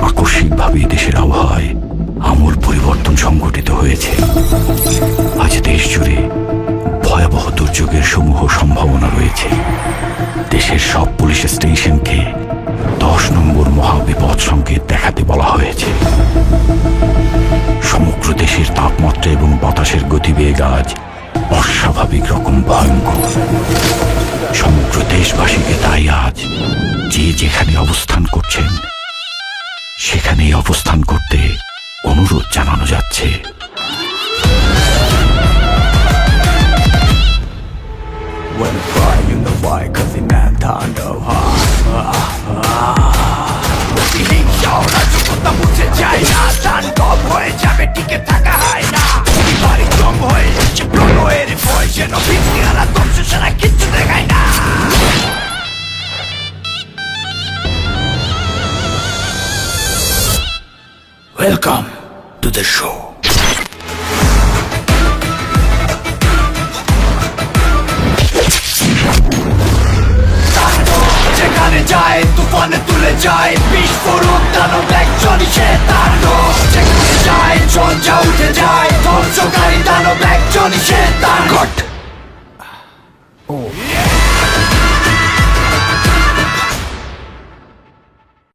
আকস্মিকভাবে দেশের আবহাওয়ায় আমূল পরিবর্তন সংঘটিত হয়েছে। আজ দেশ জুড়ে ভয়াবহ দুর্যোগের সমূহ সম্ভাবনা রয়েছে। দেশের সব পুলিশ স্টেশনকে 10 নম্বর মহাবিপদ সংকেত দেখাতে বলা হয়েছে। সমগ্র দেশের তাপমাত্রা এবং বাতাসের গতিবেগ আজ অস্বাভাবিক রকম ভয়ঙ্কর। সমগ্র দেশবাসীকে তাই আজ যে যেখানে অবস্থান করছেন সেখানেই অবস্থান করতে অনুরোধ জানানো যাচ্ছে। Welcome to the show. যেখানে যায় তুফানে তুলে যায়